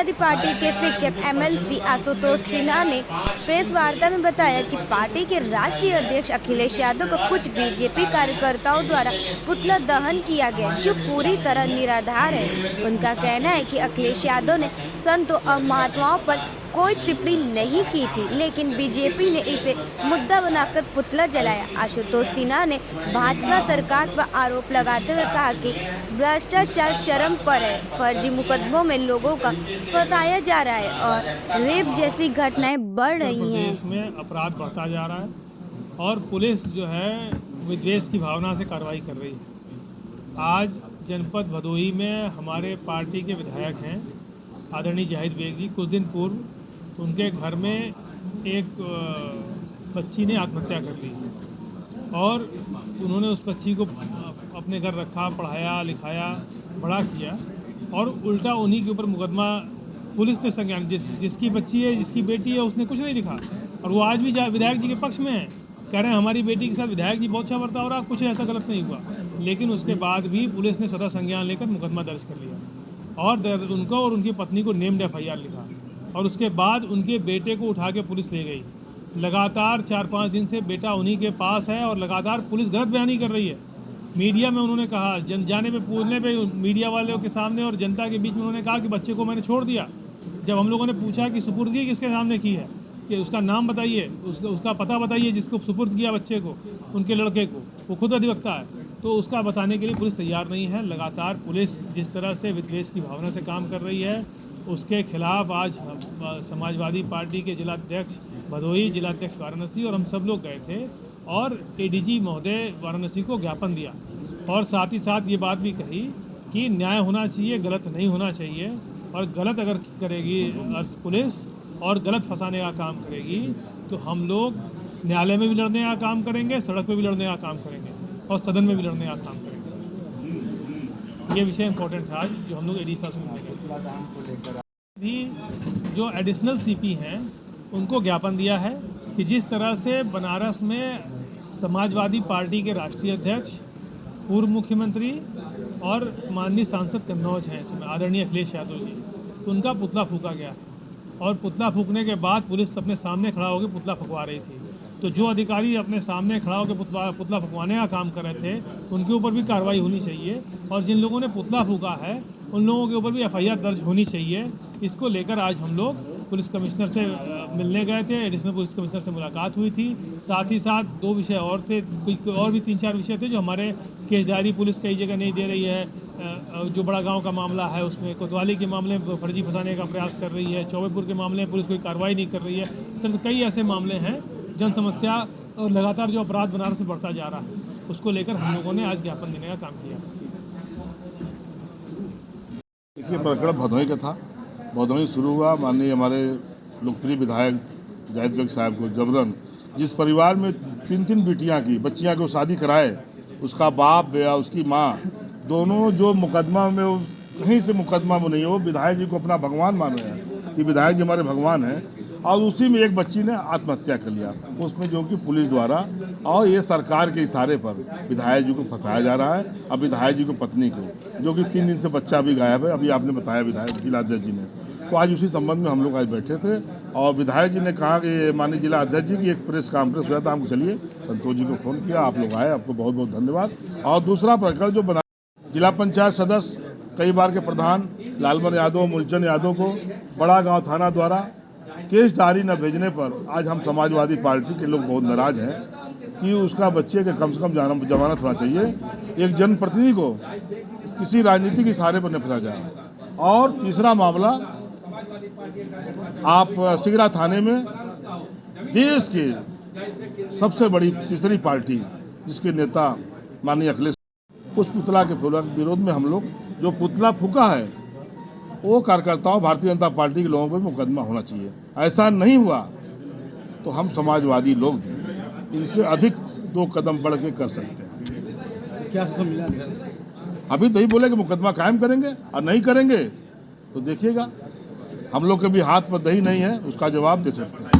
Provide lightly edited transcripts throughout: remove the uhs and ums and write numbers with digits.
Samajwadi party के शिक्षक MLC Ashutosh Sinha ने प्रेस वार्ता में बताया कि पार्टी के राष्ट्रीय अध्यक्ष अखिलेश यादव को कुछ बीजेपी कार्यकर्ताओं द्वारा पुतला दहन किया गया, जो पूरी तरह निराधार है। उनका कहना है कि अखिलेश यादव ने संतों और महात्माओं पर कोई टिप्पणी नहीं की थी, लेकिन बीजेपी ने इसे मुद्दा बनाकर पुतला जलाया। आशुतोष सिन्हा ने भाजपा सरकार पर आरोप लगाते हुए कहा कि भ्रष्टाचार चरम पर है, फर्जी मुकदमों में लोगों का फंसाया जा रहा है और रेप जैसी घटनाएं बढ़ रही हैं। प्रदेश में अपराध बढ़ता जा रहा है और पुलिस जो है विद्वेष की भावना से कार्रवाई कर रही है। आज जनपद भदोही में हमारे पार्टी के विधायक हैं आदरणीय जाहिद बेग जी, कुछ दिन पूर्व उनके घर में एक बच्ची ने आत्महत्या कर ली और उन्होंने उस बच्ची को अपने घर रखा, पढ़ाया लिखाया, बड़ा किया और उल्टा उन्हीं के ऊपर मुकदमा पुलिस ने संज्ञान जिसकी बच्ची है, जिसकी बेटी है, उसने कुछ नहीं लिखा और वो आज भी विधायक जी के पक्ष में है, कह रहे हैं हमारी बेटी के साथ विधायक जी बहुत अच्छा बर्ताव हो रहा, कुछ ऐसा गलत नहीं हुआ। लेकिन उसके बाद भी पुलिस ने स्वतः संज्ञान लेकर मुकदमा दर्ज कर लिया और उनको और उनकी पत्नी को नेम्ड एफआईआर लिखा और उसके बाद उनके बेटे को उठा के पुलिस ले गई। लगातार 4-5 दिन से बेटा उन्हीं के पास है और लगातार पुलिस गलत बयानी कर रही है। मीडिया में उन्होंने कहा, जाने पे पूछने पे मीडिया वालों के सामने और जनता के बीच में उन्होंने कहा कि बच्चे को मैंने छोड़ दिया। जब हम लोगों ने पूछा कि सुपुर्दगी किसके सामने की है, कि उसका नाम बताइए, उसका पता बताइए जिसको सुपुर्द किया बच्चे को, उनके लड़के को, वो खुद अधिवक्ता है, तो उसका बताने के लिए पुलिस तैयार नहीं है। लगातार पुलिस जिस तरह से विद्वेष की भावना से काम कर रही है, उसके खिलाफ आज समाजवादी पार्टी के जिलाध्यक्ष भदोही, जिलाध्यक्ष वाराणसी और हम सब लोग गए थे और एडीजी महोदय वाराणसी को ज्ञापन दिया और साथ ही साथ ये बात भी कही कि न्याय होना चाहिए, गलत नहीं होना चाहिए और गलत अगर करेगी पुलिस और गलत फंसाने का काम करेगी तो हम लोग न्यायालय में भी लड़ने का काम करेंगे, सड़क पे भी लड़ने का काम करेंगे और सदन में भी लड़ने का काम करेंगे। ये विषय इंपॉर्टेंट था जो हम लोग एडी साहब से भी जो एडिशनल सीपी हैं उनको ज्ञापन दिया है कि जिस तरह से बनारस में समाजवादी पार्टी के राष्ट्रीय अध्यक्ष, पूर्व मुख्यमंत्री और माननीय सांसद कन्नौज हैं इसमें आदरणीय अखिलेश यादव जी, उनका पुतला फूका गया और पुतला फूकने के बाद पुलिस अपने सामने खड़ा होकर पुतला फुकवा रही थी। तो जो अधिकारी अपने सामने खड़ा होकर पुतला फुकवाने का काम कर रहे थे उनके ऊपर भी कार्रवाई होनी चाहिए और जिन लोगों ने पुतला फूका है उन लोगों के ऊपर भी एफआईआर दर्ज होनी चाहिए। इसको लेकर आज हम लोग पुलिस कमिश्नर से मिलने गए थे, एडिशनल पुलिस कमिश्नर से मुलाकात हुई थी। साथ ही साथ 2 विषय और थे, और भी 3-4 विषय थे जो हमारे केस डायरी पुलिस कई जगह नहीं दे रही है। जो बड़ा गांव का मामला है उसमें कोतवाली के मामले में फर्जी फंसाने का प्रयास कर रही है, चौबेपुर के मामले में पुलिस कोई कार्रवाई नहीं कर रही है। तो कई ऐसे मामले हैं, जन समस्या और लगातार जो अपराध बनारस में बढ़ता जा रहा है उसको लेकर हम लोगों ने आज ज्ञापन देने का काम किया। इसके प्रकरण भदोही का था। भदोही शुरू हुआ माननीय हमारे लोकप्रिय विधायक जाहिद बेग साहब को जबरन, जिस परिवार में 3 बेटियां की बच्चियां को शादी कराए, उसका बाप या उसकी माँ दोनों जो मुकदमा में कहीं से मुकदमा में नहीं है, वो विधायक जी को अपना भगवान मान रहे हैं कि विधायक जी हमारे भगवान हैं और उसी में एक बच्ची ने आत्महत्या कर लिया, उसमें जो कि पुलिस द्वारा और ये सरकार के इशारे पर विधायक जी को फंसाया जा रहा है। अब विधायक जी को पत्नी को, जो कि 3 दिन से बच्चा भी गायब है, अभी आपने बताया विधायक जिलाध्यक्ष जी ने, तो आज उसी संबंध में हम लोग आज बैठे थे और विधायक जी ने कहा कि माननीय जिला अध्यक्ष जी की एक प्रेस कॉन्फ्रेंस हुआ था, हमको चलिए संतोष जी को फ़ोन किया, आप लोग आए, आपको बहुत बहुत धन्यवाद। और दूसरा प्रकरण जो बना जिला पंचायत सदस्य कई बार के प्रधान लालमन यादव, मूलचंद यादव को बड़ा गाँव थाना द्वारा केस डायरी न भेजने पर आज हम समाजवादी पार्टी के लोग बहुत नाराज हैं कि उसका बच्चे के कम से कम जमानत होना चाहिए। एक जनप्रतिनिधि को किसी राजनीतिक इशारे पर न फंसा जाए। और तीसरा मामला, आप सिगरा थाने में देश के सबसे बड़ी तीसरी पार्टी जिसके नेता माननीय अखिलेश, उस पुतला के विरोध में हम लोग जो पुतला फूका है वो कार्यकर्ताओं भारतीय जनता पार्टी के लोगों पर मुकदमा होना चाहिए। ऐसा नहीं हुआ तो हम समाजवादी लोग इनसे अधिक 2 कदम बढ़ के कर सकते हैं। क्या मिला? अभी तो ही बोले कि मुकदमा कायम करेंगे और नहीं करेंगे तो देखिएगा, हम लोग के भी हाथ पर दही नहीं है, उसका जवाब दे सकते हैं।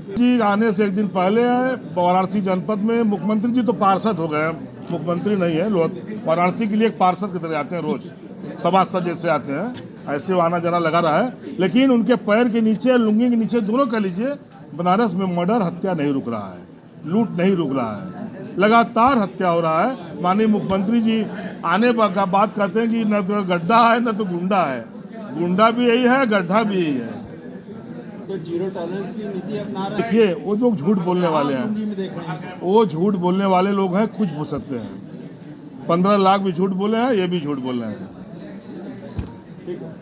जी आने से 1 दिन पहले वाराणसी जनपद में मुख्यमंत्री जी तो पार्षद हो गए, मुख्यमंत्री नहीं है, वाराणसी के लिए एक पार्षद की तरह आते हैं, रोज सभासद जैसे आते हैं। ऐसे वो आना जाना लगा रहा है, लेकिन उनके पैर के नीचे, लुंगी के नीचे, दोनों कह लीजिए, बनारस में मर्डर, हत्या नहीं रुक रहा है, लूट नहीं रुक रहा है, लगातार हत्या हो रहा है। माननीय मुख्यमंत्री जी आने का बात कहते हैं कि न तो गड्ढा है न तो गुंडा है, गुंडा भी यही है, गड्ढा भी यही है। तो जीरो टॉलरेंस की नीति अपना रहा है। देखिए वो लोग झूठ बोलने वाले हैं, वो झूठ बोलने वाले लोग हैं, कुछ हो सकते हैं। 15 लाख भी झूठ बोले हैं, ये भी झूठ बोल रहे हैं। ठीक है।